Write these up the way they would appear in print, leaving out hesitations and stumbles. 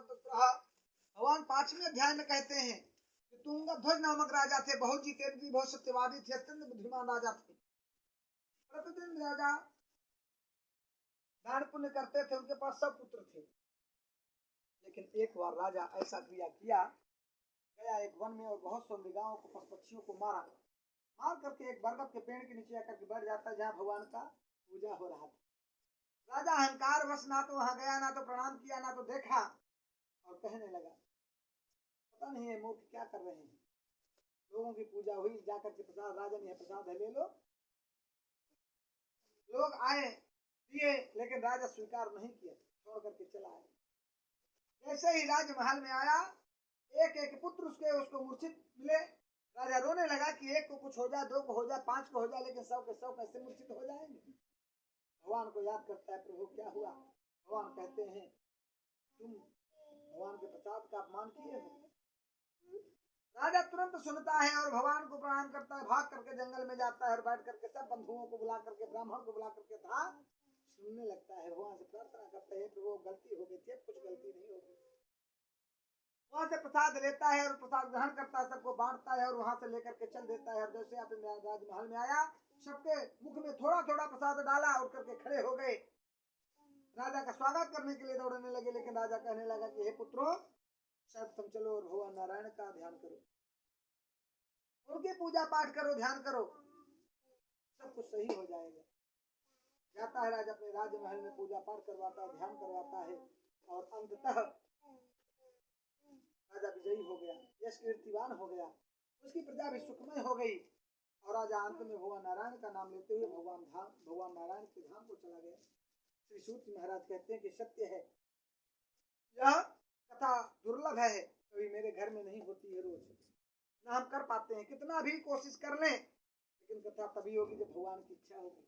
भगवान 5वें अध्याय में कहते हैं कि तुंगध्वज नामक राजा थे, बहुत जितेंद्रीय, बहुत सत्यवादी थे, अत्यंत बुद्धिमान राजा थे। प्रतिदिन राजा दान पुण्य करते थे, उनके पास सब पुत्र थे। लेकिन एक बार राजा ऐसा क्रिया किया, गया एक वन में और बहुत सौ मृगाओं को, पशु पक्षियों को मार करके एक बरगद के पेड़ के नीचे आकर के बैठ जाता, जहाँ भगवान का पूजा हो रहा था। राजा अहंकार वश ना तो वहां गया, ना तो प्रणाम किया, ना तो देखा, और कहने लगा पता नहीं है मूर्ख क्या कर रहे हैं, लोगों की पूजा हुई, जाकर के प्रसाद, राजन यह प्रसाद है, ले लो। लोग आए, दिए, लेकिन राजा स्वीकार नहीं किया, छोड़ करके चला आया। जैसे ही राजमहल में आया, एक एक पुत्र उसको मूर्छित मिले। राजा रोने लगा कि एक को कुछ हो जाए, दो को हो जाए, 5 को हो जाए, लेकिन 100 के 100 कैसे मूर्छित हो जाएंगे। भगवान को याद करता है, प्रभु क्या हुआ। भगवान कहते हैं तुम भगवान के प्रसाद का अपमान किए हो। राजा तुरंत सुनता है और भगवान को प्रणाम करता है, भाग करके जंगल में जाता है और बैठ करके सब बंधुओं को बुला करके, ब्राह्मण को बुला करके था सुनने लगता है। भगवान से प्रार्थना करता है प्रभु गलती हो गई थी, कुछ गलती नहीं होगी। वहां से प्रसाद लेता है और प्रसाद ग्रहण करता है, सबको बांटता है और वहां से लेकर के चल देता है। और जैसे आप राजमहल में आया, सबके मुख में थोड़ा थोड़ा प्रसाद डाला, उठ करके खड़े हो गए, राजा का स्वागत करने के लिए दौड़ने लगे। लेकिन राजा कहने लगा कि हे पुत्रों, सर्वप्रथम चलो और भगवान नारायण का ध्यान करो, उनकी पूजा पाठ करो, ध्यान करो, सब कुछ सही हो जाएगा। जाता है राजा अपने राजमहल में, पूजा पाठ करवाता है, ध्यान करवाता है, और अंततः राजा विजयी हो गया, यश कीर्तिवान हो गया, उसकी प्रजा भी सुखमय हो गई। और राजा अंत में भगवान नारायण का नाम लेते हुए भगवान नारायण के धाम को चला गया। श्री सूत महाराज कहते हैं कि सत्य है, यह कथा दुर्लभ है, कभी मेरे घर में नहीं होती है, रोज ना हम कर पाते हैं, कितना भी कोशिश कर लें, लेकिन कथा तभी होगी जब भगवान की इच्छा होगी।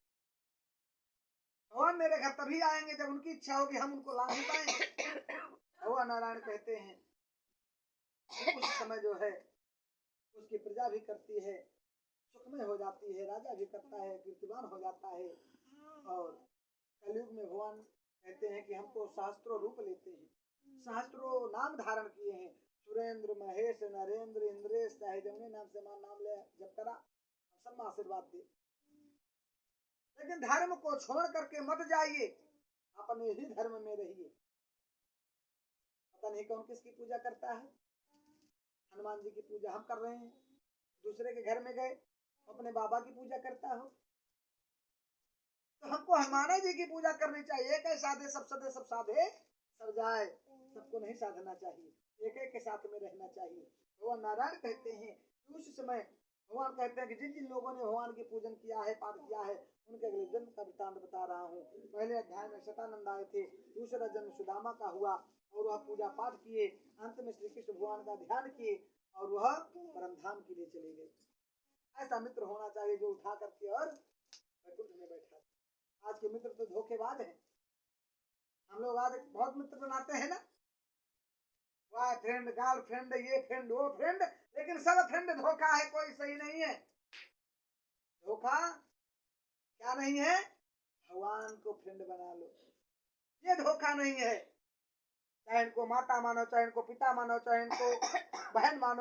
भगवान मेरे घर तभी आएंगे जब उनकी इच्छा होगी, हम उनको ला नहीं पाएंगे। भगवान नारायण कहते हैं उस समय जो है उसकी प्रजा भी करती है, सुखमय हो जाती है, राजा भी करता है, कीर्तिवान हो जाता है। और कलयुग में भगवान कहते हैं कि हम तो सहस्त्रों रूप लेते हैं, सहस्त्रों नाम धारण किए हैं, सुरेंद्र, महेश, नरेंद्र, इंद्रेश, चाहे जमुने नाम से नाम ले जब करा, हम सब आशीर्वाद दे। लेकिन धर्म को छोड़ करके मत जाइए, अपने ही धर्म में रहिए। पता नहीं कौन किसकी पूजा करता है, हनुमान जी की पूजा हम कर रहे हैं, दूसरे के घर में गए अपने बाबा की पूजा करता हो, तो हमको हनुमान जी की पूजा करनी चाहिए। एक साधे सब सदे, सब साधे सब जाए, सबको नहीं साधना चाहिए, एक एक के साथ में रहना चाहिए। भगवान नारायण कहते हैं कि उस समय भगवान कहते हैं कि जिन जिन लोगों ने भगवान की पूजन किया है, पाठ किया है, उनके अगले जन्म का वृत्तांत बता रहा हूँ। पहले अध्याय में शतानंद आए थे, दूसरा जन्म सुदामा का हुआ और वह पूजा पाठ किए, अंत में श्री कृष्ण भगवान का ध्यान किए और वह परम धाम के लिए चले गए। ऐसा मित्र होना चाहिए जो उठा करके और वैकुंठ में बैठा। आज के मित्र तो धोखेबाज हैं। हम लोग आज बहुत मित्र बनाते हैं ना, वाह फ्रेंड, गर्ल फ्रेंड, ये फ्रेंड, वो फ्रेंड, लेकिन सब फ्रेंड धोखा है, कोई सही नहीं है। धोखा क्या नहीं है, भगवान को फ्रेंड बना लो, ये धोखा नहीं है। चाहे इनको माता मानो, चाहे इनको पिता मानो, चाहे इनको बहन मानो,